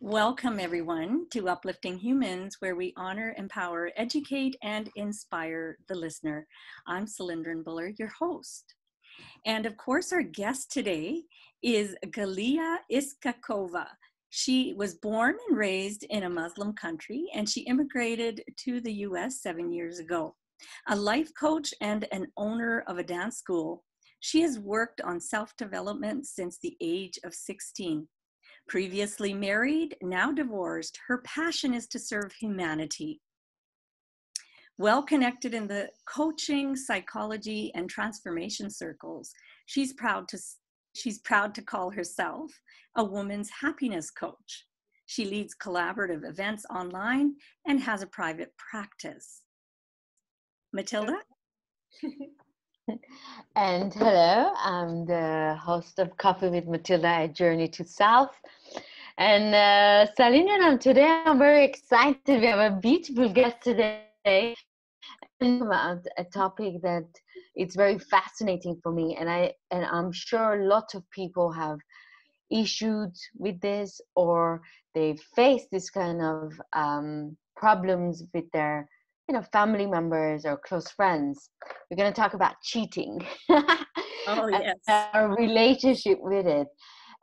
Welcome, everyone, to Uplifting Humans, where we honor, empower, educate, and inspire the listener. I'm Salindran Bhullar, your host. And of course, our guest today is Galiya Iskakova. She was born and raised in a Muslim country, and she immigrated to the US 7 years ago. A life coach and an owner of a dance school, she has worked on self-development since the age of 16. Previously married, now divorced, her passion is to serve humanity. Well connected in the coaching, psychology, and transformation circles, she's proud to call herself a woman's happiness coach. She leads collaborative events online and has a private practice. Matilda? And hello, I'm the host of Coffee with Matilda, A Journey to Self. And Salindran, and today I'm very excited. We have a beautiful guest today and about a topic that it's very fascinating for me. And I'm sure lots of people have issues with this, or they face this kind of problems with their family members or close friends. We're going to talk about cheating. Oh, yes. And our relationship with it.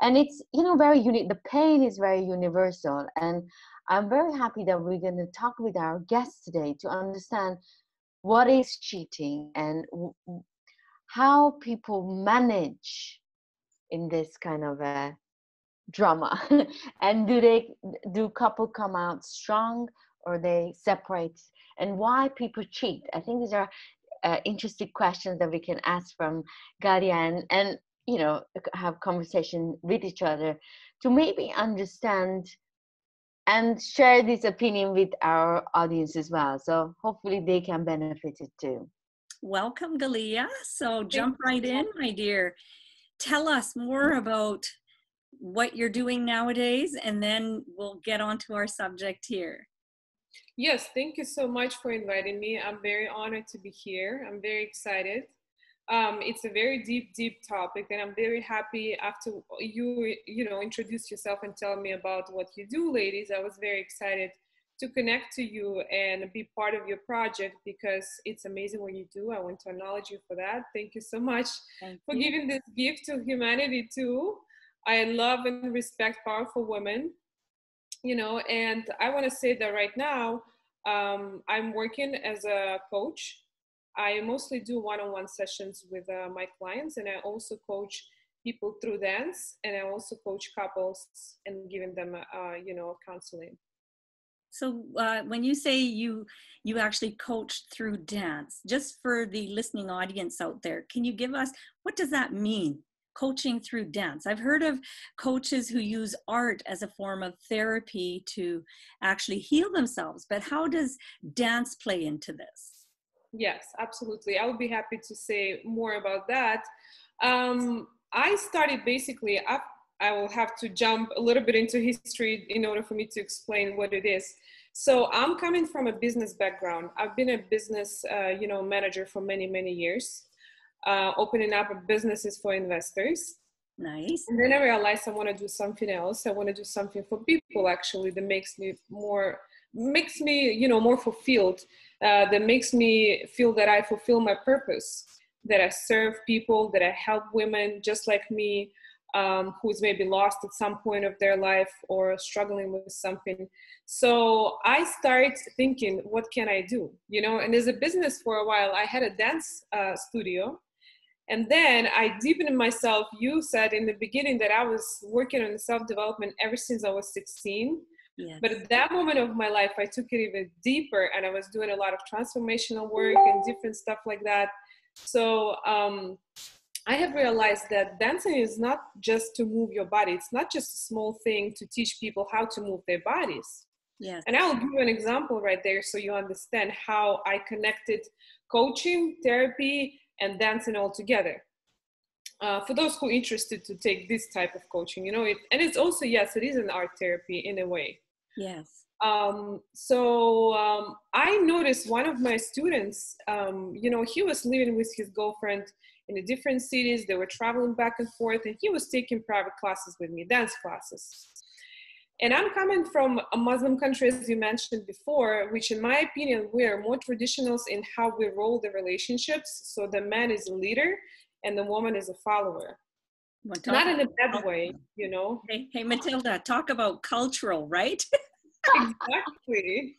And it's, very unique. The pain is very universal. And I'm very happy that we're going to talk with our guests today to understand what is cheating and how people manage in this kind of a drama. And do couple come out strong, or they separate, and why people cheat? I think these are interesting questions that we can ask from Galiya and have conversation with each other to maybe understand and share this opinion with our audience as well. So hopefully they can benefit it too. Welcome, Galiya. So jump right in, my dear. Tell us more about what you're doing nowadays, and then we'll get on to our subject here. Yes, thank you so much for inviting me. I'm very honored to be here. I'm very excited. It's a very deep topic, and I'm very happy after you introduce yourself and tell me about what you do, ladies. I was very excited to connect to you and be part of your project because it's amazing what you do. I want to acknowledge you for that. Thank you so much for giving this gift to humanity too. I love and respect powerful women. And I want to say that right now, I'm working as a coach. I mostly do one-on-one sessions with my clients, and I also coach people through dance, and I also coach couples and giving them, counseling. So when you say you actually coach through dance, just for the listening audience out there, can you give us, what does that mean? Coaching through dance. I've heard of coaches who use art as a form of therapy to actually heal themselves, but how does dance play into this? Yes, absolutely. I would be happy to say more about that. I started basically, I will have to jump a little bit into history in order for me to explain what it is. So I'm coming from a business background. I've been a business, manager for many years. Opening up businesses for investors. Nice. And then I realized I want to do something else. I want to do something for people actually that makes me more fulfilled, that makes me feel that I fulfill my purpose, that I serve people, that I help women just like me, who's maybe lost at some point of their life or struggling with something. So I started thinking, what can I do? And as a business for a while, I had a dance studio. And then I deepened in myself. You said in the beginning that I was working on self-development ever since I was 16. Yes. But at that moment of my life, I took it even deeper, and I was doing a lot of transformational work and different stuff like that. So I have realized that dancing is not just to move your body. It's not just a small thing to teach people how to move their bodies. Yes. And I'll give you an example right there so you understand how I connected coaching, therapy, and dancing all together. For those who are interested to take this type of coaching, and it's also, yes, it is an art therapy in a way. Yes. So I noticed one of my students, he was living with his girlfriend in the different cities. They were traveling back and forth, and he was taking private classes with me, dance classes. And I'm coming from a Muslim country, as you mentioned before, which in my opinion, we are more traditionals in how we roll the relationships. So the man is a leader and the woman is a follower. Not in a bad way, you know. Hey, Matilda, talk about cultural, right? Exactly.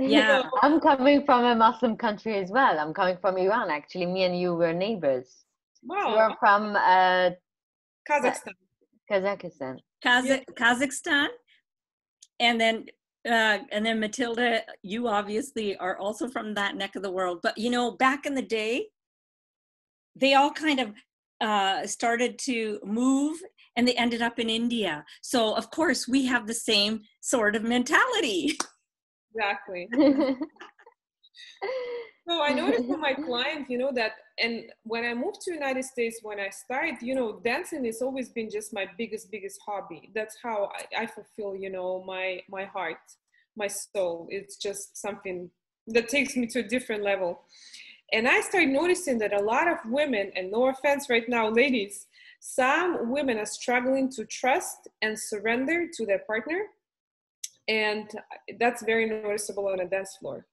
Yeah. So, I'm coming from a Muslim country as well. I'm coming from Iran. Actually, me and you were neighbors. wow. You're from Kazakhstan. Kazakhstan. Kazakhstan, and then Matilda, you obviously are also from that neck of the world. But you know, back in the day, they all kind of started to move, and they ended up in India. So of course, we have the same sort of mentality. Exactly. So I noticed from my client, you know, that, and when I moved to United States, when I started, you know, dancing has always been just my biggest hobby. That's how I fulfill, you know, my heart, my soul. It's just something that takes me to a different level. And I started noticing that a lot of women, and no offense right now, ladies, some women are struggling to trust and surrender to their partner. And that's very noticeable on a dance floor.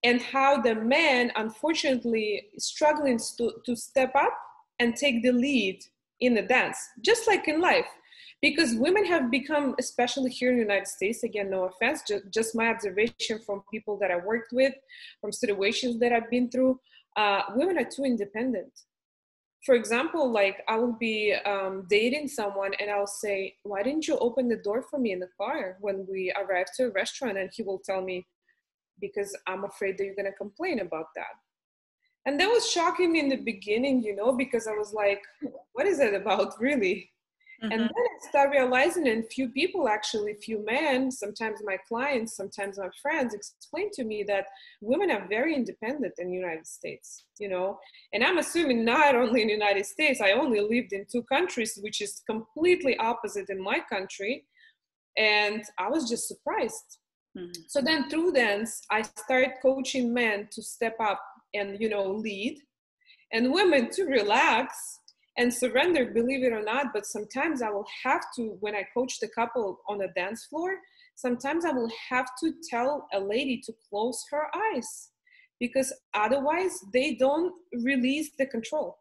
And how the men, unfortunately, struggling to step up and take the lead in the dance, just like in life. Because women have become, especially here in the United States, again, no offense, just my observation from people that I worked with, from situations that I've been through, women are too independent. For example, like I will be dating someone and I'll say, why didn't you open the door for me in the car when we arrived to a restaurant? And he will tell me, because I'm afraid that you're going to complain about that. And that was shocking in the beginning, you know, because I was like, what is that about, really? Mm-hmm. And then I started realizing, and few people, actually, few men, sometimes my clients, sometimes my friends, explained to me that women are very independent in the United States, you know. And I'm assuming not only in the United States, I only lived in 2 countries, which is completely opposite in my country. And I was just surprised. Mm-hmm. So then through dance, I started coaching men to step up and, you know, lead, and women to relax and surrender, believe it or not. But sometimes I will have to, when I coach the couple on the dance floor, sometimes I will have to tell a lady to close her eyes, because otherwise they don't release the control.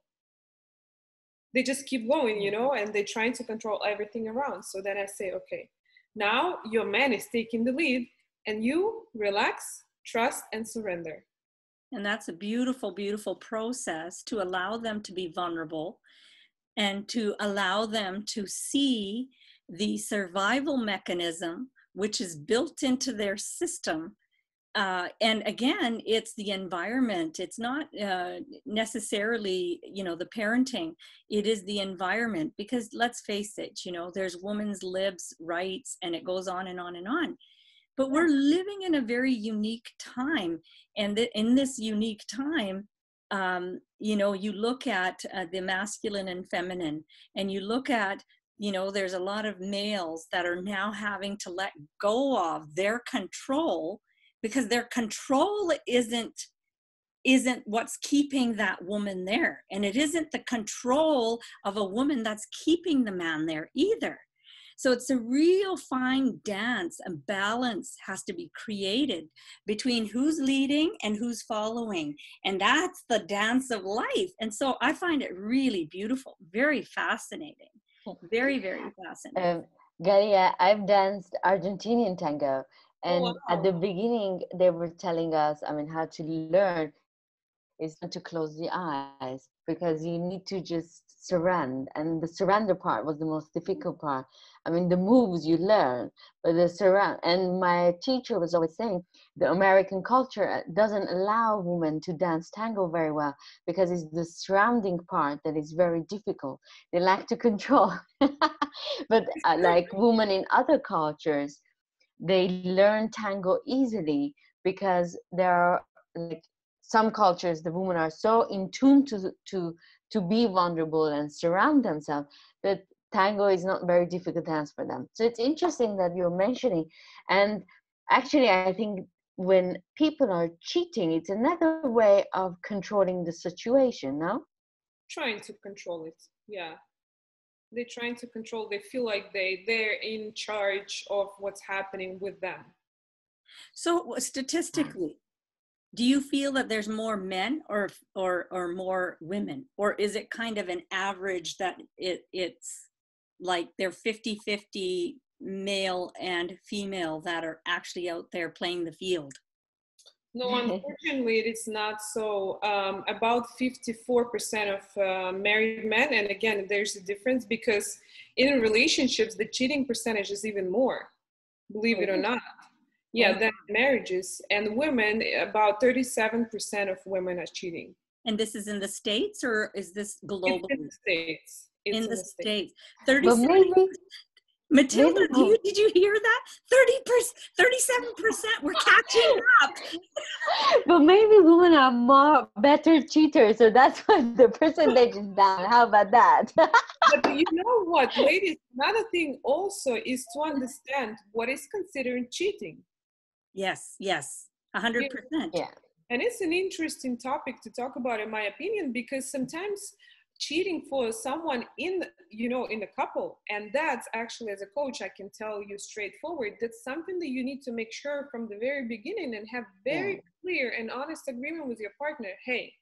They just keep going, you know, and they're trying to control everything around. So then I say, okay, now your man is taking the lead, and you relax, trust, and surrender. And that's a beautiful, beautiful process to allow them to be vulnerable and to allow them to see the survival mechanism, which is built into their system. And again, it's the environment. It's not necessarily, you know, the parenting. It is the environment, because let's face it, you know, there's women's libs, rights, and it goes on and on and on. But we're living in a very unique time. And in this unique time, you know, you look at the masculine and feminine, and you look at, you know, there's a lot of males that are now having to let go of their control, because their control isn't what's keeping that woman there. And it isn't the control of a woman that's keeping the man there either. So it's a real fine dance, and balance has to be created between who's leading and who's following. And that's the dance of life. And so I find it really beautiful, very fascinating, very, very fascinating. Galiya, I've danced Argentinian tango. And wow. At the beginning, they were telling us, I mean, how to learn is not to close the eyes, because you need to just surrender. And the surrender part was the most difficult part. I mean, the moves you learn, but the surrender. And my teacher was always saying the American culture doesn't allow women to dance tango very well, because it's the surrounding part that is very difficult. They like to control. But like women in other cultures, they learn tango easily, because there are, like, some cultures, the women are so in tune to be vulnerable and surround themselves, that tango is not very difficult dance for them. So it's interesting that you're mentioning. And actually, I think when people are cheating, it's another way of controlling the situation, no? Trying to control it, yeah. They're trying to control. They feel like they're in charge of what's happening with them. So statistically, do you feel that there's more men or more women, or is it kind of an average that it's like they're 50-50 male and female that are actually out there playing the field? No, unfortunately, it's not so. About 54% of married men, and again, there's a difference because in relationships, the cheating percentage is even more, believe it or not. Yeah, than marriages. And women, about 37% of women are cheating. And this is in the States, or is this global? It's in the States. It's in the States. 37%. Matilda, did you hear that? 37%. We're catching up. But maybe women are more better cheaters, so that's why the percentage is down. How about that? But you know what, ladies? Another thing also is to understand what is considered cheating. Yes, 100%. Yeah. And it's an interesting topic to talk about, in my opinion, because sometimes cheating for someone in a couple, and that's actually, as a coach, I can tell you straightforward, that's something that you need to make sure from the very beginning and have very clear and honest agreement with your partner. Hey,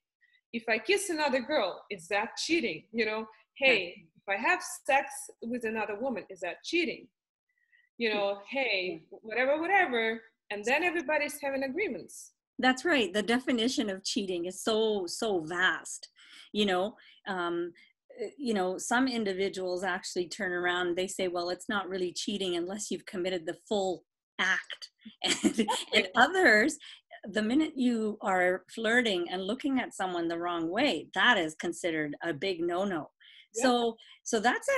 if I kiss another girl, is that cheating? Hey, if I have sex with another woman, is that cheating? Hey, whatever. And then everybody's having agreements. That's right. The definition of cheating is so vast. Some individuals actually turn around and they say, well, it's not really cheating unless you've committed the full act. And others, the minute you are flirting and looking at someone the wrong way, that is considered a big no-no. Yeah. So that's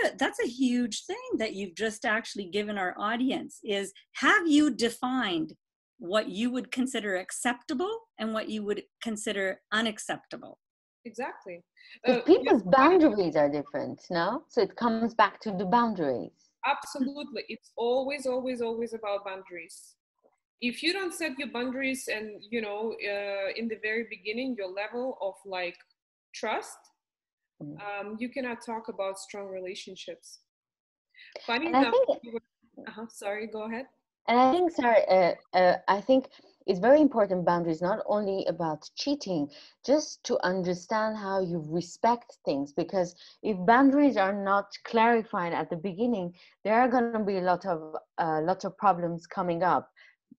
a huge thing that you've just actually given our audience is, have you defined what you would consider acceptable and what you would consider unacceptable? Exactly. People's boundaries are different, no? So it comes back to the boundaries. Absolutely. It's always about boundaries. If you don't set your boundaries and, in the very beginning, your level of trust, you cannot talk about strong relationships. Funny enough, sorry, go ahead. And I think, I think it's very important, boundaries, not only about cheating, just to understand how you respect things. Because if boundaries are not clarified at the beginning, there are going to be a lot of problems coming up.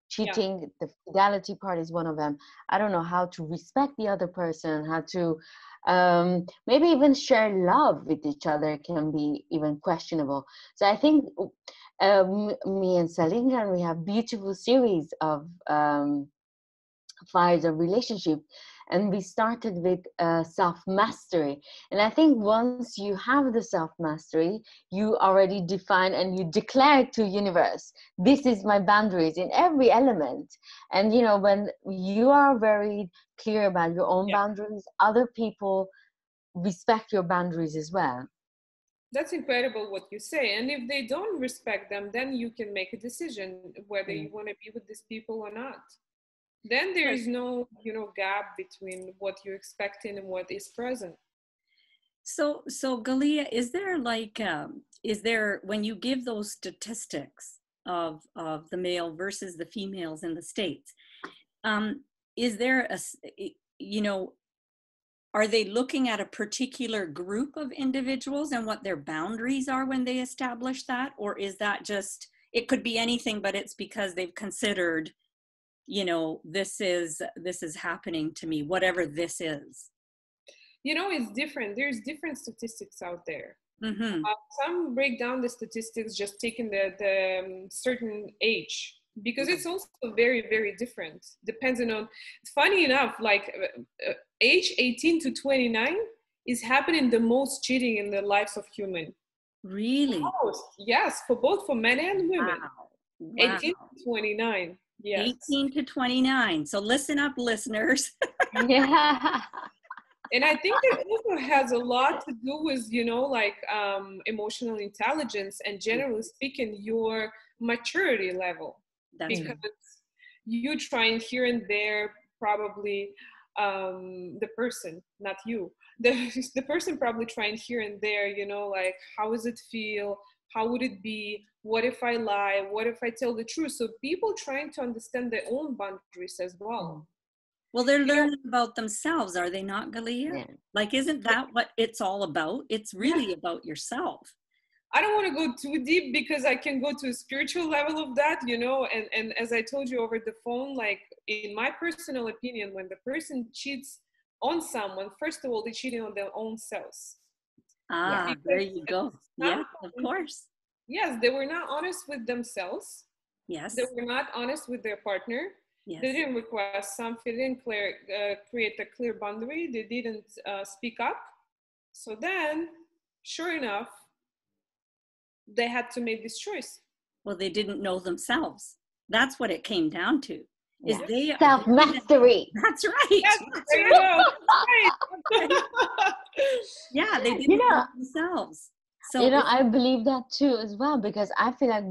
Cheating, the fidelity part is one of them. I don't know how to respect the other person, how to maybe even share love with each other can be even questionable. So I think me and Salindran, we have beautiful series of fires of relationship, and we started with self-mastery. And I think once you have the self-mastery, you already define and you declare to universe, this is my boundaries in every element. And when you are very clear about your own boundaries, other people respect your boundaries as well. That's incredible what you say. And if they don't respect them, then you can make a decision whether you want to be with these people or not. Then there is no, gap between what you're expecting and what is present. So Galiya, is there when you give those statistics of the male versus the females in the States, is there are they looking at a particular group of individuals and what their boundaries are when they establish that? Or is that just, it could be anything, but it's because they've considered, this is happening to me, whatever this is? It's different. There's different statistics out there. Mm-hmm. Some break down the statistics just taking the certain age, because it's also very, very different. Depending on, funny enough, age 18 to 29 is happening the most cheating in the lives of human. Really? Yes, for men and women. Wow. 18 to 29. Yes. 18 to 29. So listen up, listeners. Yeah. And I think it also has a lot to do with, emotional intelligence and, generally speaking, your maturity level. That's because you trying here and there probably the person, not you. The person probably trying here and there, you know, like, how does it feel? How would it be? What if I lie? What if I tell the truth? So people trying to understand their own boundaries as well. Well, they're You know, learning about themselves, are they not, Galiya? Yeah. Like, isn't that what it's all about? It's really yeah. about yourself. I don't want to go too deep because I can go to a spiritual level of that, you know, and as I told you over the phone, like, in my personal opinion, when the person cheats on someone, first of all, they're cheating on their own selves. Yeah. There Because you go. some, Yeah, of course. yes, they were not honest with themselves. They Yes, were not honest with their partner. They yes. didn't request something, they didn't create a clear boundary. They didn't speak up. So then, sure enough, they had to make this choice. Well, they didn't know themselves. That's what it came down to. Is Yeah. they Self didn't, mastery. that's right. Yes, That's there you right. go. Right. Right. Yeah, they You didn't know, know themselves. you So know, it's I believe that too as well, because I feel like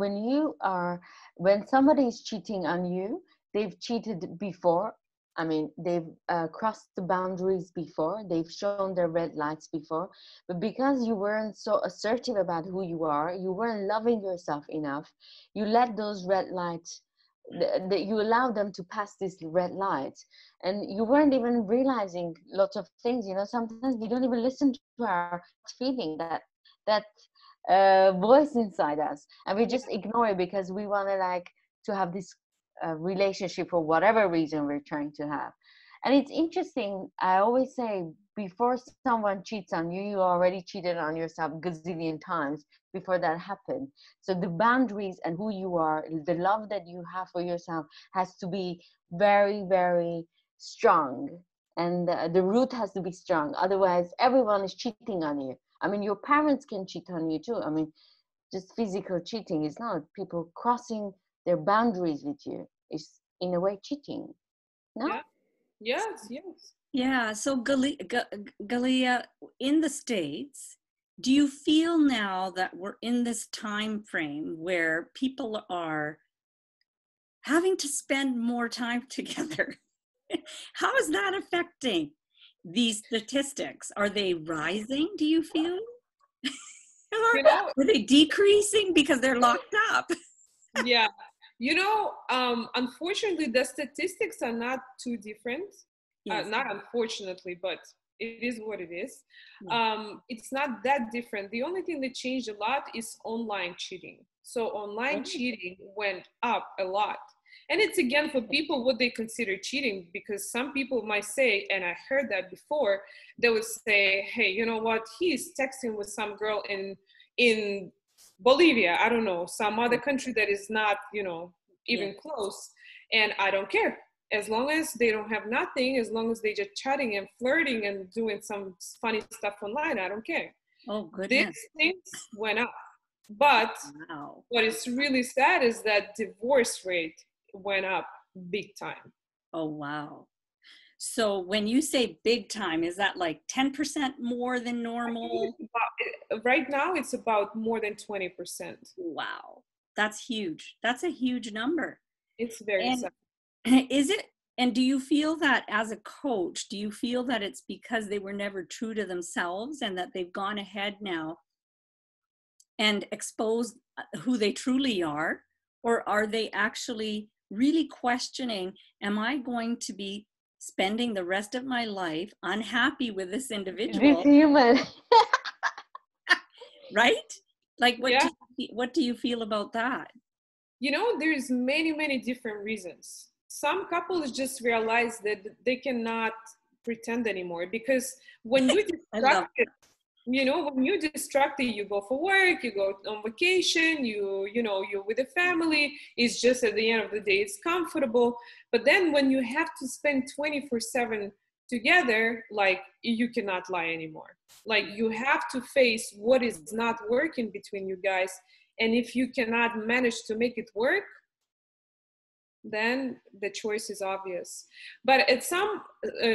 when somebody is cheating on you, they've cheated before. I mean, they've crossed the boundaries before, they've shown their red lights before, but because you weren't so assertive about who you are, you weren't loving yourself enough, you let those red lights, you allow them to pass these red lights, and you weren't even realizing lots of things. You know, sometimes we don't even listen to our feeling, that voice inside us, and we Yeah, just ignore it because we want to like to have this relationship for whatever reason we're trying to have. And it's interesting, I always say, before someone cheats on you, you already cheated on yourself gazillion times before that happened. So the boundaries and who you are, the love that you have for yourself has to be very, very strong, and the root has to be strong. Otherwise everyone is cheating on you. I mean, your parents can cheat on you too. I mean, just physical cheating is not. People crossing their boundaries with you is in a way cheating. No? yeah, yes, yes. yeah. So Galiya, in the States, do you feel now that we're in this time frame where people are having to spend more time together? How is that affecting these statistics? Are they rising, do you feel? You know, Or are they decreasing because they're locked up? yeah. You know, unfortunately, the statistics are not too different. Yes. Not unfortunately, but it is what it is. Yeah. It's not that different. The only thing that changed a lot is online cheating. So online Oh, cheating went up a lot. And it's again for people what they consider cheating, because some people might say, and I heard that before, they would say, hey, you know what, he's texting with some girl in Bolivia, I don't know, some other country that is not, you know, yeah. even close, and I don't care. As long as they don't have nothing, as long as they just chatting and flirting and doing some funny stuff online, I don't care. Oh, These goodness. things went up. But Wow. what is really sad is that divorce rate went up big time. Oh, wow. So when you say big time, is that like 10% more than I think normal? it's about, right now it's about more than 20%. Wow. That's huge. That's a huge number. It's very And sad. is it, and do you feel that as a coach, do you feel that it's because they were never true to themselves and that they've gone ahead now and exposed who they truly are? Or are they actually really questioning, am I going to be spending the rest of my life unhappy with this This individual? human. Right? Like, Yeah. what do you feel about that? You know, there's many different reasons. Some couples just realize that they cannot pretend anymore, because when you're I love distracted, you know, when you're distracted, you go for work, you go on vacation, you know, you're with the family, it's just at the end of the day it's comfortable. But then when you have to spend 24/7 together, like, you cannot lie anymore. Like, you have to face what is not working between you guys, and if you cannot manage to make it work, then the choice is obvious. But at some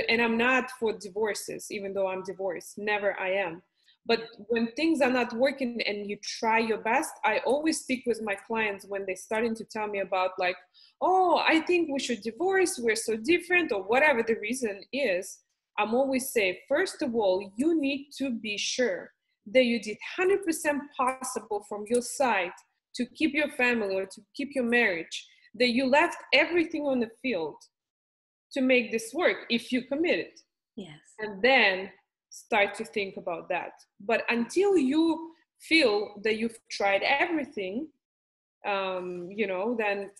and I'm not for divorces, even though I'm divorced, never I am. But when things are not working and you try your best, I always speak with my clients when they're starting to tell me about like, oh, I think we should divorce, we're so different, or whatever the reason is. I'm always say, first of all, you need to be sure that you did 100% possible from your side to keep your family or to keep your marriage, that you left everything on the field to make this work if you committed. Yes. And then start to think about that. But until you feel that you've tried everything, then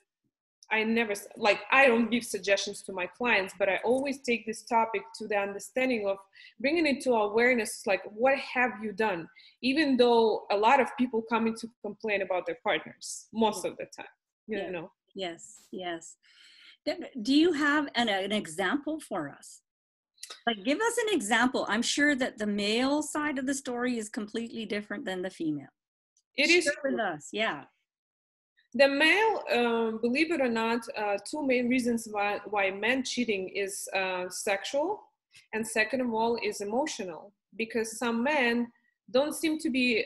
I don't give suggestions to my clients, but I always take this topic to the understanding of bringing it to awareness, like, what have you done? Even though a lot of people come in to complain about their partners most of the time, you know? Yes, yes. Do you have an example for us? Like, give us an example. I'm sure that the male side of the story is completely different than the female. It is with us, yeah. The male, believe it or not, two main reasons why men cheating is sexual, and second of all is emotional, because some men don't seem to be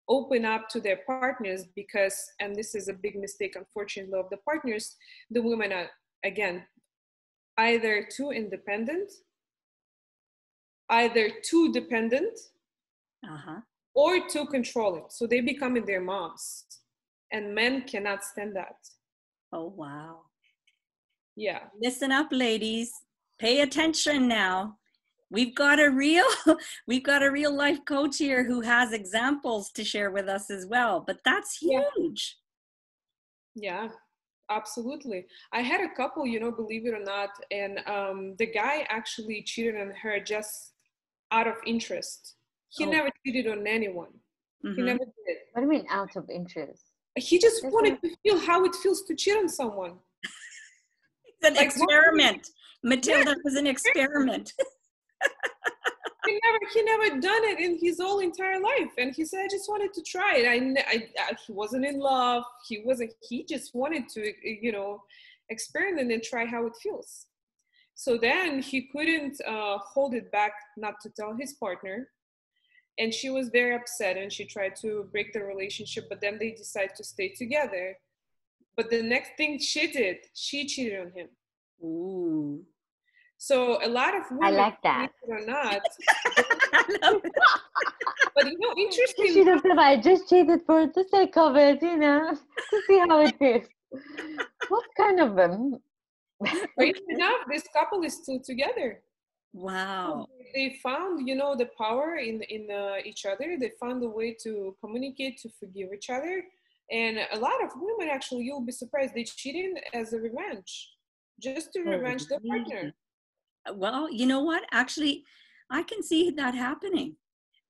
open up to their partners because, and this is a big mistake unfortunately of the partners, the women are, again, either too independent, either too dependent, or too controlling. So they become their moms. And men cannot stand that. Oh, wow. Yeah. Listen up, ladies. Pay attention now. We've got a real life coach here who has examples to share with us as well. But that's huge. Yeah, absolutely. I had a couple, believe it or not, and the guy actually cheated on her just out of interest. He never cheated on anyone. He never did. What do you mean out of interest? He just wanted to feel how it feels to cheat on someone. It's an experiment. Matilda was an experiment. He never done it in his whole entire life, and he said, I just wanted to try it. He wasn't in love. He just wanted to, experiment and try how it feels. So then he couldn't hold it back not to tell his partner. And she was very upset and she tried to break the relationship, but then they decided to stay together. But the next thing she did, she cheated on him. Ooh. So a lot of women, I like that. believe it or not, but interesting. She just said, I just cheated for the sake of it, to see how it feels. What kind of them? Crazy enough, this couple is still together. Wow. They found, the power in each other. They found a way to communicate, to forgive each other. And a lot of women, actually, you'll be surprised, they cheated as a revenge, just to revenge their partner. Well, you know what? Actually, I can see that happening,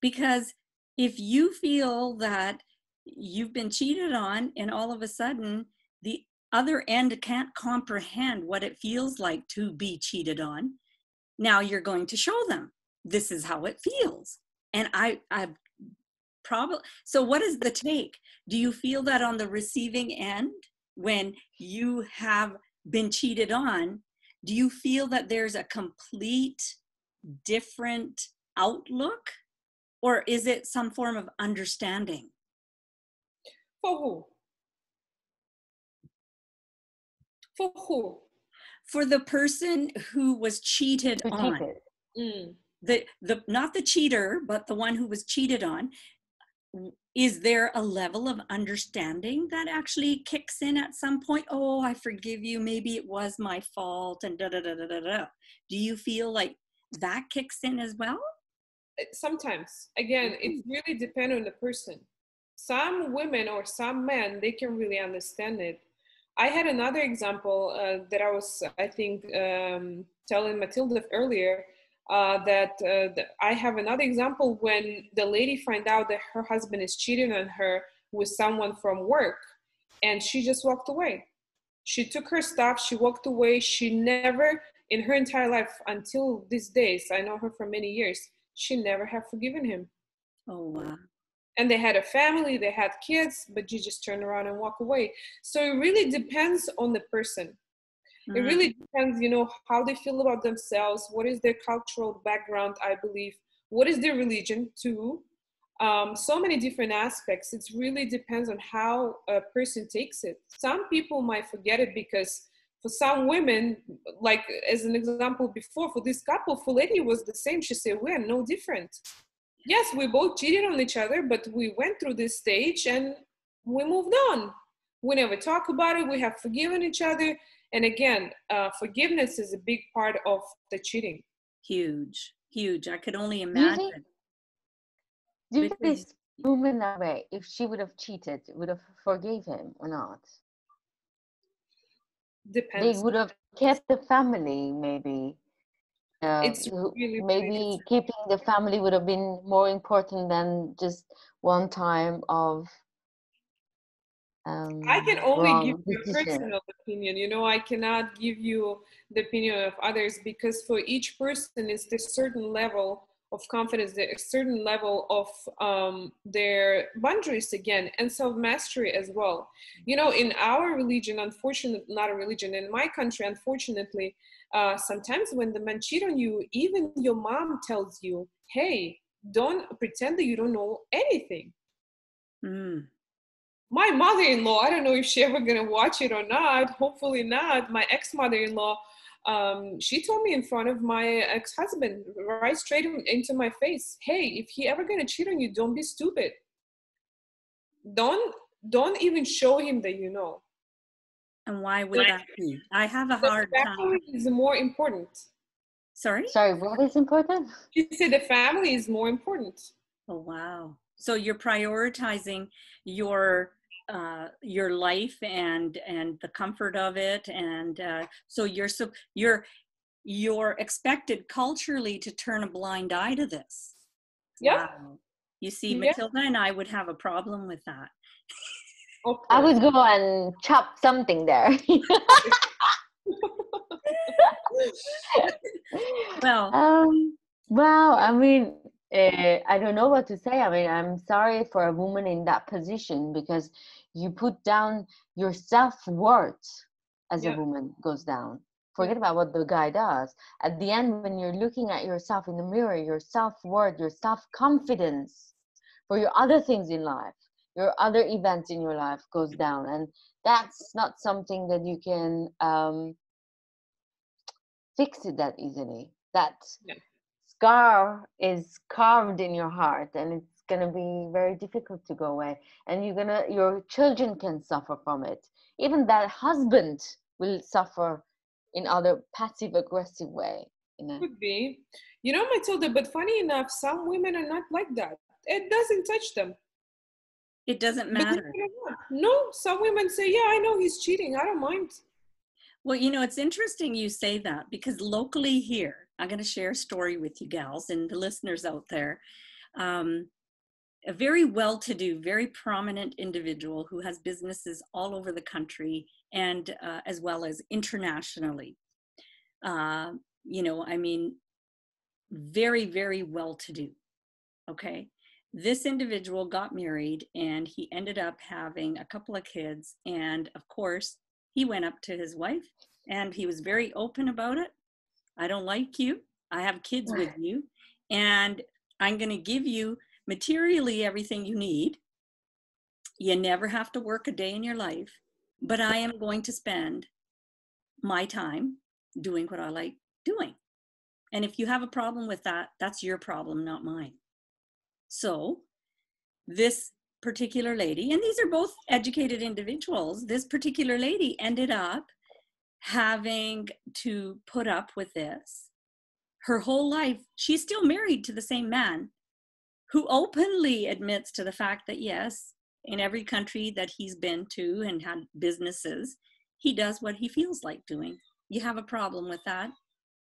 because if you feel that you've been cheated on and all of a sudden the other end can't comprehend what it feels like to be cheated on, now you're going to show them this is how it feels. And I probably, so what is the take? Do you feel that on the receiving end, when you have been cheated on, do you feel that there's a complete different outlook, or is it some form of understanding? For who? For who? For the person who was cheated on. Not the cheater, but the one who was cheated on. Is there a level of understanding that actually kicks in at some point? Oh, I forgive you. Maybe it was my fault, and da da da da da da. Do you feel like that kicks in as well? Sometimes. Again, it really depends on the person. Some women or some men, they can really understand it. I had another example that I was, I think, telling Matilda earlier, that I have another example when the lady find out that her husband is cheating on her with someone from work, and she just walked away. She took her stuff, she walked away. She never, in her entire life, until these days, I know her for many years, she never have forgiven him. Oh, wow. And they had a family, they had kids, but you just turn around and walk away. So it really depends on the person. It really depends, how they feel about themselves, what is their cultural background, I believe, what is their religion? Two, so many different aspects. It really depends on how a person takes it. Some people might forget it because for some women, like as an example before, for this couple, for lady was the same. She said, we're no different. Yes, we both cheated on each other, but we went through this stage and we moved on. We never talk about it. We have forgiven each other. And again, forgiveness is a big part of the cheating. Huge, huge. I could only Do you think, imagine. do you think Because this woman that way, if she would have cheated, would have forgave him or not? They Depends. would have kept the family, maybe. It's really, really Maybe keeping the family would have been more important than just one time of I can only give wrong you a decision. personal opinion. You know, I cannot give you the opinion of others because for each person, it's a certain level of confidence, a certain level of their boundaries again, and self-mastery as well. You know, in our religion, unfortunately, not a religion, in my country, unfortunately, sometimes when the man cheat on you, even your mom tells you, hey, don't pretend that you don't know anything. mm, My mother-in-law, I don't know if she ever gonna watch it or not, hopefully not. My ex-mother-in-law, she told me in front of my ex-husband, right straight into my face, hey, if he ever gonna cheat on you, don't be stupid. Don't even show him that you know. and why would Like, that be? I have a the hard time. family is more important. Sorry? Sorry, what is important? She said the family is more important. Oh, wow. So you're prioritizing your life and the comfort of it, and so you're expected culturally to turn a blind eye to this. Yep. Wow. You see, Yeah, Matilda and I would have a problem with that. of I course. would go and chop something there. Well, Well, I mean, I don't know what to say. I mean, I'm sorry for a woman in that position because you put down your self-worth as a Yeah, woman goes down. yeah. Forget about what the guy does. At the end, when you're looking at yourself in the mirror, your self-worth, your self-confidence for your other things in life, your other events in your life goes down. And that's not something that you can fix it that easily. That Yeah. scar is carved in your heart and it's going to be very difficult to go away, and your children can suffer from it. Even that husband will suffer in other passive aggressive way, you know. Could be. You know, Matilda, but funny enough, some women are not like that. It doesn't touch them. it doesn't Believe matter. it or not. No, some women say, yeah, I know he's cheating. I don't mind. Well, it's interesting you say that because locally here, I'm going to share a story with you gals and the listeners out there. Um, a very well-to-do, very prominent individual who has businesses all over the country and as well as internationally. Uh, I mean, very, very well-to-do. Okay. This individual got married and he ended up having a couple of kids. And of course, he went up to his wife and he was very open about it. I don't like you. I have kids with you. And I'm going to give you materially everything you need. You never have to work a day in your life, but I am going to spend my time doing what I like doing. And if you have a problem with that, that's your problem, not mine. So this particular lady, and these are both educated individuals, this particular lady ended up having to put up with this her whole life. She's still married to the same man who openly admits to the fact that yes, in every country that he's been to and had businesses, he does what he feels like doing. You have a problem with that?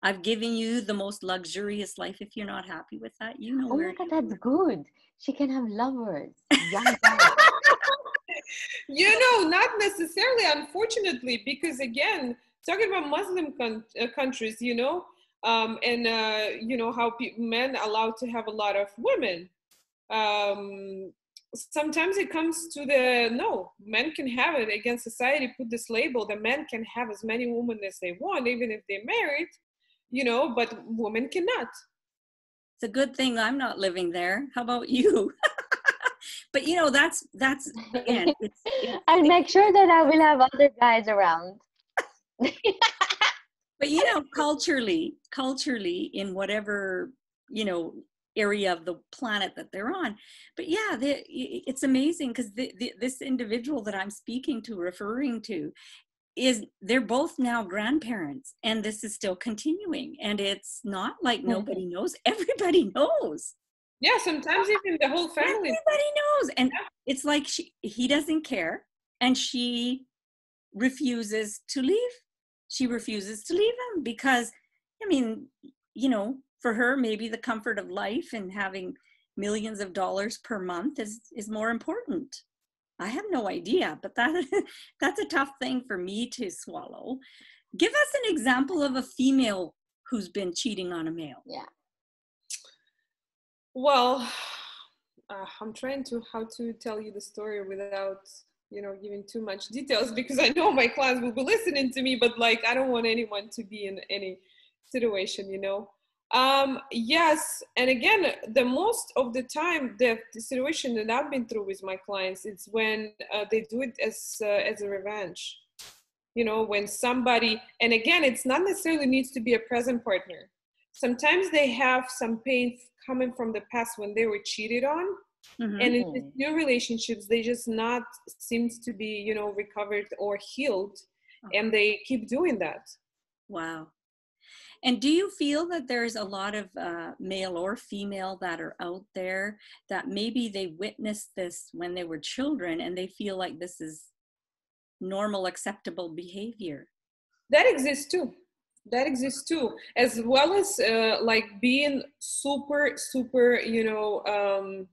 I've given you the most luxurious life. If you're not happy with that, you know Oh where my God, you that's are. good. She can have lovers, young guys. You know, not necessarily, unfortunately, because again, talking about Muslim countries, you know how men allowed to have a lot of women. Um, Sometimes it comes to the no, men can have it. Against society, put this label that men can have as many women as they want, even if they're married. But women cannot. It's a good thing I'm not living there. How about you? But you know, that's again, I'll make sure that I will have other guys around. but you know, culturally in whatever, you know, area of the planet that they're on. But yeah, it's amazing because this individual that I'm speaking to, referring to, they're both now grandparents, and this is still continuing, and it's not like nobody knows. Everybody knows. Yeah, sometimes even the whole family. Everybody knows. And it's like he doesn't care, and she refuses to leave. She refuses to leave him because, I mean, you know, for her, maybe the comfort of life and having millions of dollars per month is more important. I have no idea, but that's a tough thing for me to swallow. Give us an example of a female who's been cheating on a male. Yeah. Well, I'm trying how to tell you the story without, you know, giving too much details, because I know my clients will be listening to me, but like, I don't want anyone to be in any situation, you know. Yes, and again, the most of the time, the situation that I've been through with my clients, it's when they do it as a revenge. You know, when somebody, and again, it's not necessarily needs to be a present partner. Sometimes they have some pain coming from the past when they were cheated on. Mm-hmm. And in these new relationships, they just not seems to be, you know, recovered or healed. Okay. And they keep doing that. Wow. And do you feel that there's a lot of male or female that are out there that maybe they witnessed this when they were children and they feel like this is normal, acceptable behavior? That exists too. That exists too, as well as like being super, you know,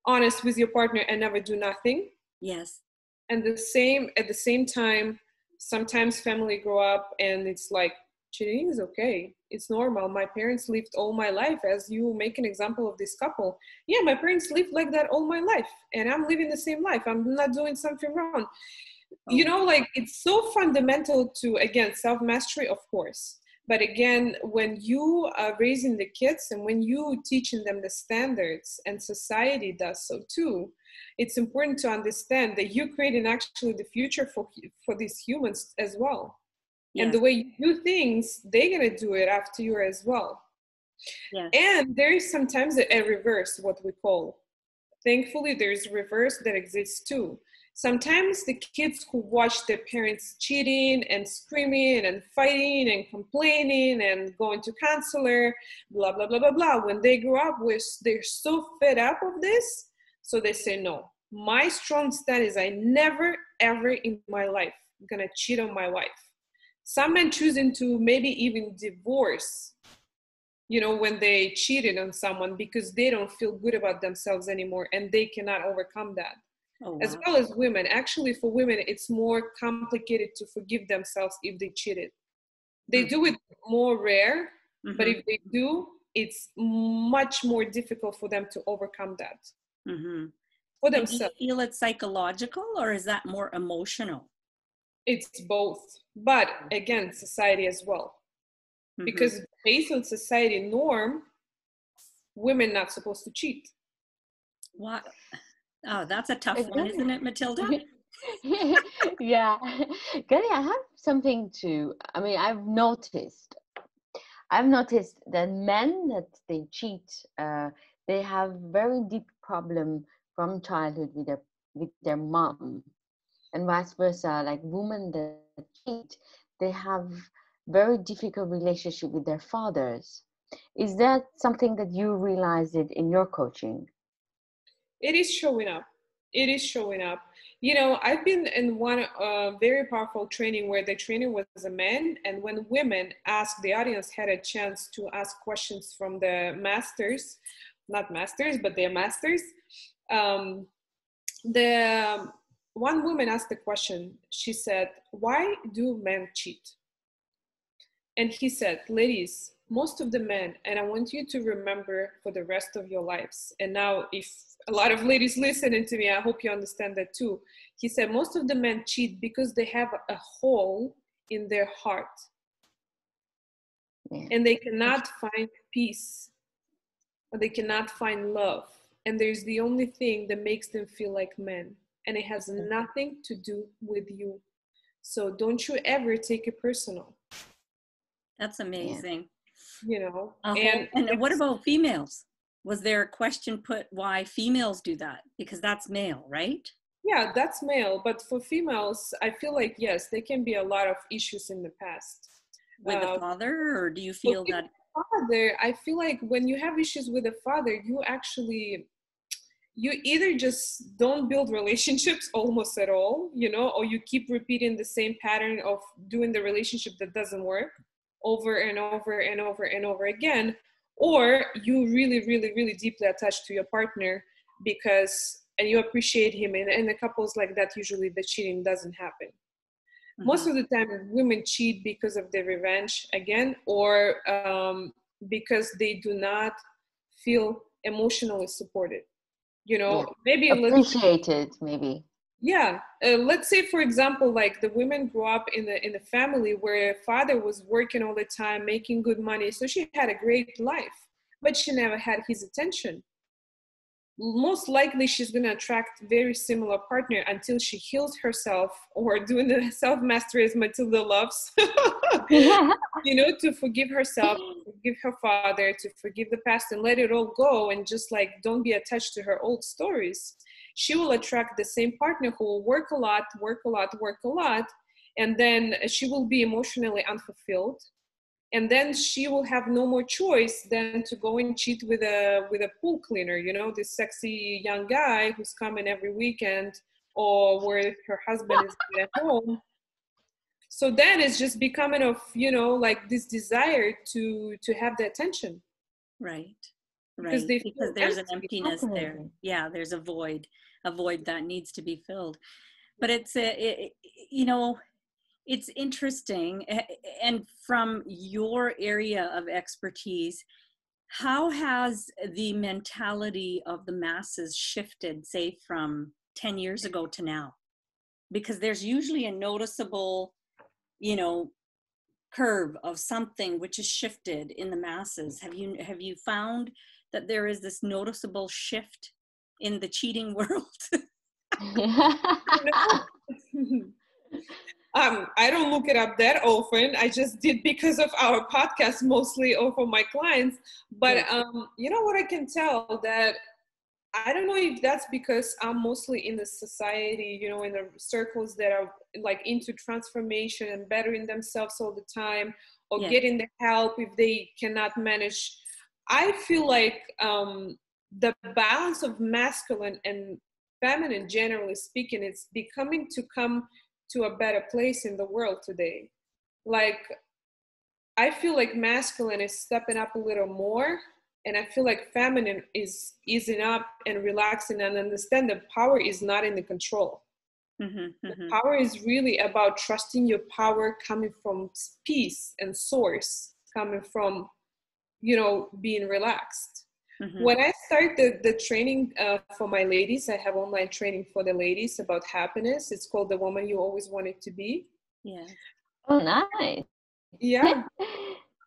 honest with your partner and never do nothing. Yes. And at the same time, sometimes family grow up and it's like, cheating is okay. It's normal. My parents lived all my life, as you make an example of this couple. Yeah, my parents lived like that all my life, and I'm living the same life. I'm not doing something wrong. You know, like, it's so fundamental to, again, self-mastery, of course. But again, when you are raising the kids and when you teaching them the standards, and society does so too, it's important to understand that you're creating actually the future for these humans as well. Yes. And the way you do things, they're going to do it after you as well. Yes. And there is sometimes a reverse, what we call. Thankfully, there's a reverse that exists too. Sometimes the kids who watch their parents cheating and screaming and fighting and complaining and going to counselor, blah, blah, blah, blah, blah. When they grow up, they're so fed up of this. So they say, no, my strong stand is I never, ever in my life going to cheat on my wife. Some men choosing to maybe even divorce, you know, when they cheated on someone because they don't feel good about themselves anymore and they cannot overcome that. Oh, wow. As well as women. Actually, for women, it's more complicated to forgive themselves if they cheated. They do it more rare, but if they do, it's much more difficult for them to overcome that. For themselves. Do you feel it's psychological, or is that more emotional? It's both. But again, society as well. Because based on society norm, women not supposed to cheat. What? Oh, that's a tough one, isn't it, Matilda? Yeah. Galiya, I have something I mean, I've noticed that men that they cheat, they have very deep problem from childhood with their mom, and vice versa. Like women that cheat, they have very difficult relationship with their fathers. Is that something that you realized it in your coaching? It is showing up. It is showing up. You know, I've been in one very powerful training where the trainer was a man, and when women asked, the audience had a chance to ask questions from the masters, not masters, but their masters. The one woman asked the question. She said, "Why do men cheat?" And he said, "Ladies, most of the men," and I want you to remember for the rest of your lives. And now if a lot of ladies listening to me, I hope you understand that too. He said, most of the men cheat because they have a hole in their heart. Yeah. And they cannot find peace or they cannot find love. And there's the only thing that makes them feel like men. And it has nothing to do with you. So don't you ever take it personal. That's amazing. You know, and what about females? Was there a question put why females do that? Because that's male, right? Yeah, that's male. But for females, I feel like, yes, there can be a lot of issues in the past. With the father, or do you feel that? Father, I feel like when you have issues with a father, you either just don't build relationships almost at all, you know, or you keep repeating the same pattern of doing the relationship that doesn't work over and over and over and over again, or you really, really, really deeply attached to your partner and you appreciate him. And in the couples like that, usually the cheating doesn't happen. Mm-hmm. Most of the time, women cheat because of their revenge again, or because they do not feel emotionally supported. You know, maybe appreciated, maybe. Yeah, let's say, for example, like the women grew up in the family where father was working all the time, making good money, so she had a great life, but she never had his attention. Most likely, she's gonna attract very similar partner until she heals herself, or doing the self-mastery as Matilda loves. You know, to forgive herself, to forgive her father, to forgive the past and let it all go, and just like don't be attached to her old stories. She will attract the same partner who will work a lot, and then she will be emotionally unfulfilled. And then she will have no more choice than to go and cheat with a pool cleaner, you know, this sexy young guy who's coming every weekend, or where her husband is at home. So then it's just becoming of, you know, like this desire to have the attention. Right. Because there's an emptiness there. Yeah, there's a void that needs to be filled. But it's you know, it's interesting. And from your area of expertise, how has the mentality of the masses shifted, say, from 10 years ago to now? Because there's usually a noticeable, you know, curve of something which is shifted in the masses. Have you found that there is this noticeable shift in the cheating world? I don't look it up that often. I just did because of our podcast mostly, or for my clients. But you know what, I can tell that, I don't know if that's because I'm mostly in the society, you know, in the circles that are like into transformation and bettering themselves all the time, or getting the help if they cannot manage. I feel like the balance of masculine and feminine, generally speaking, it's becoming to come to a better place in the world today. Like, I feel like masculine is stepping up a little more, and I feel like feminine is easing up and relaxing, and understand that power is not in the control. The power is really about trusting your power coming from peace and source, coming from, you know, being relaxed. When I start the training for my ladies, I have online training for the ladies about happiness. It's called The Woman You Always Wanted to Be. Yeah. Oh, nice. Yeah.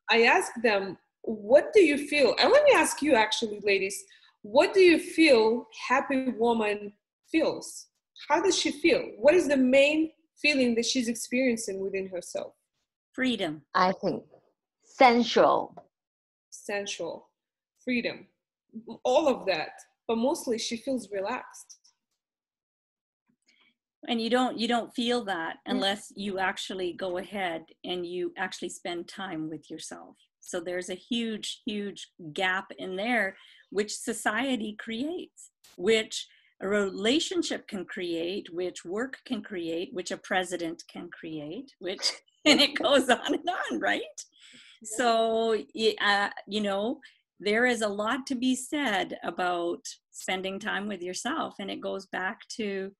I ask them, what do you feel? And let me ask you, actually, ladies, what do you feel happy woman feels? How does she feel? What is the main feeling that she's experiencing within herself? Freedom. I think sensual, freedom, all of that. But mostly she feels relaxed. And you don't feel that unless you actually go ahead and you actually spend time with yourself. So there's a huge, huge gap in there, which society creates, which a relationship can create, which work can create, which a president can create, which, and it goes on and on, right? So, you know, there is a lot to be said about spending time with yourself. And it goes back to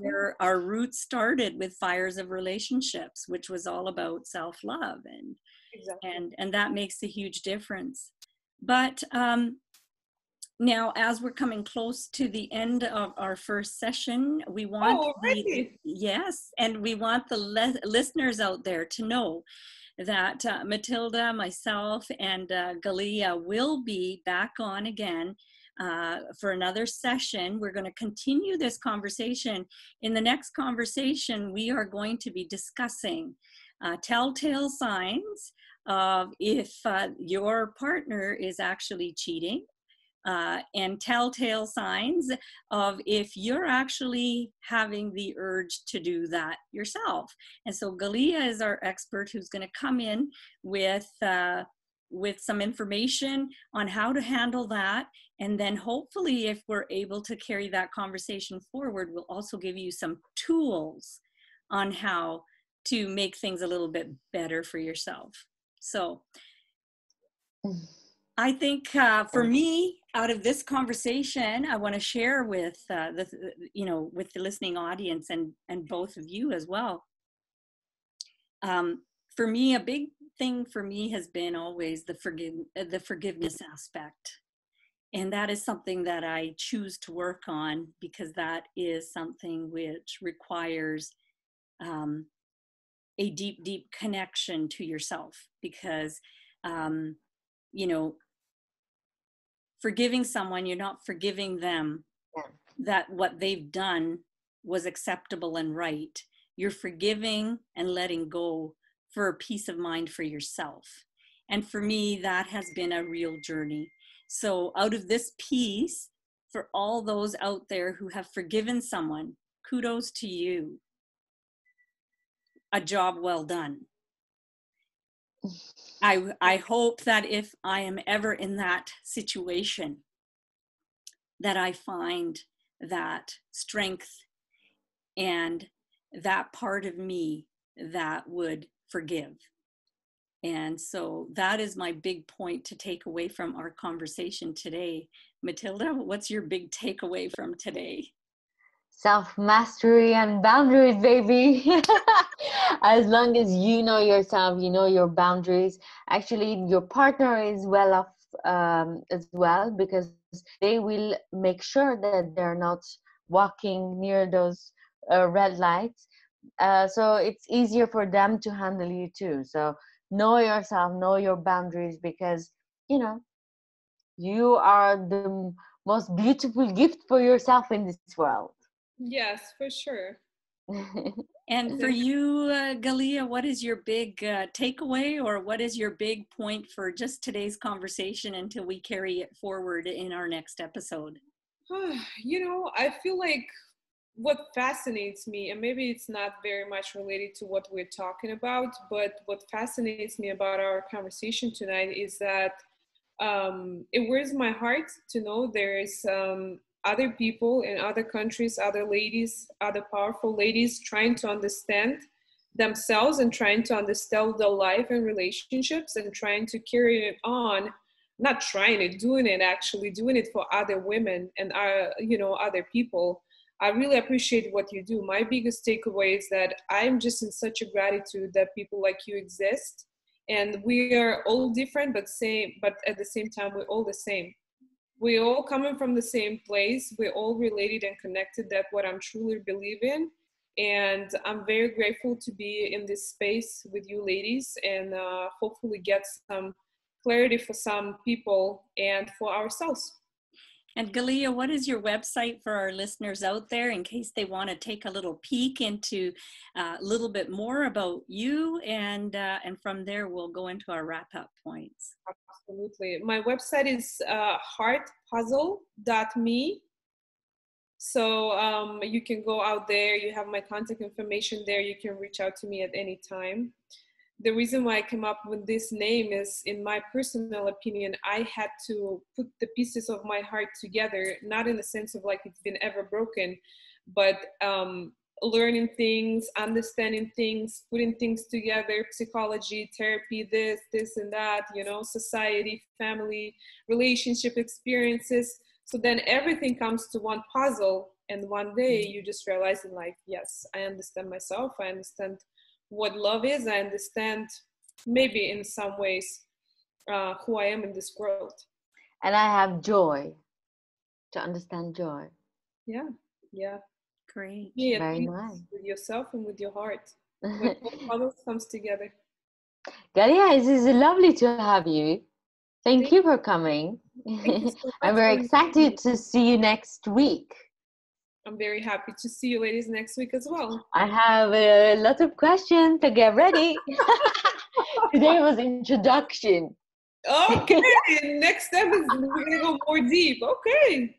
where our roots started with Fires of Relationships, which was all about self-love. And and that makes a huge difference. But now, as we're coming close to the end of our first session, we want and we want the listeners out there to know that Matilda, myself, and Galiya will be back on again for another session. We're going to continue this conversation. In the next conversation, we are going to be discussing telltale signs of if your partner is actually cheating, and telltale signs of if you're actually having the urge to do that yourself. And so Galiya is our expert who's going to come in with some information on how to handle that. And then hopefully if we're able to carry that conversation forward, we'll also give you some tools on how to make things a little bit better for yourself. So I think for me, out of this conversation, I want to share with with the listening audience and both of you as well. For me, a big thing for me has been always the forgiveness aspect, and that is something that I choose to work on because that is something which requires a deep connection to yourself. Because forgiving someone, you're not forgiving them that what they've done was acceptable and right. You're forgiving and letting go for a peace of mind for yourself. And for me, that has been a real journey. So out of this piece, for all those out there who have forgiven someone, kudos to you. A job well done. I hope that if I am ever in that situation, that I find that strength and that part of me that would forgive. And so that is my big point to take away from our conversation today. Matilda, what's your big takeaway from today? Self-mastery and boundaries, baby. As long as you know yourself, you know your boundaries. Actually, your partner is well off as well, because they will make sure that they're not walking near those red lights. So it's easier for them to handle you too. So know yourself, know your boundaries, because you are the most beautiful gift for yourself in this world. Yes, for sure. And for you, Galiya, what is your big takeaway, or what is your big point for just today's conversation until we carry it forward in our next episode? I feel like what fascinates me, and maybe it's not very much related to what we're talking about, but what fascinates me about our conversation tonight is that it warms my heart to know there is other people in other countries, other ladies, other powerful ladies trying to understand themselves and trying to understand their life and relationships and trying to carry it on, not trying it, doing it, actually doing it for other women and other people. I really appreciate what you do. My biggest takeaway is that I'm just in such a gratitude that people like you exist. And we are all different, but at the same time, we're all the same. We're all coming from the same place. We're all related and connected. That's what I'm truly believe in. And I'm very grateful to be in this space with you ladies and hopefully get some clarity for some people and for ourselves. And Galiya, what is your website for our listeners out there in case they want to take a little peek into a little bit more about you, and from there we'll go into our wrap-up points. Absolutely. My website is heartpuzzle.me. So you can go out there. You have my contact information there. You can reach out to me at any time. The reason why I came up with this name is, in my personal opinion, I had to put the pieces of my heart together, not in the sense of like it's been ever broken, but learning things, understanding things, putting things together, psychology, therapy, this and that, society, family, relationship experiences. So then everything comes to one puzzle, and one day you just realize in life, yes, I understand myself, I understand what love is, I understand maybe in some ways who I am in this world. And I have joy, to understand joy. Yeah. Great. Be at Very peace nice. with yourself and with your heart. When all puzzles comes together. Galiya, it is lovely to have you. Thank Thank, you for coming. thank you so I'm much very for inviting me. excited to see you next week. I'm very happy to see you ladies next week as well. I have a lot of questions to get ready. Today was introduction. Okay, next time is we're gonna go more deep. Okay.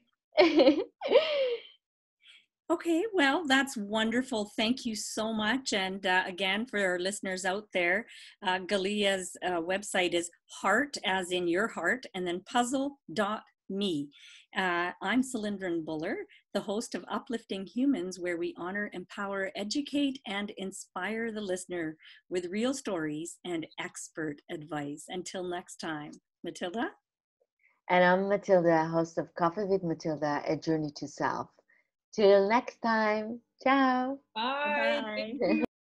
Okay, well, that's wonderful. Thank you so much. And again, for our listeners out there, Galiya's website is heart, as in your heart, and then puzzle.me. I'm Salindran Bhullar, the host of Uplifting Humans, where we honor, empower, educate, and inspire the listener with real stories and expert advice. Until next time, Matilda? And I'm Matilda, host of Coffee with Matilda, A Journey to Self. Till next time. Ciao. Bye. Thank Bye. you.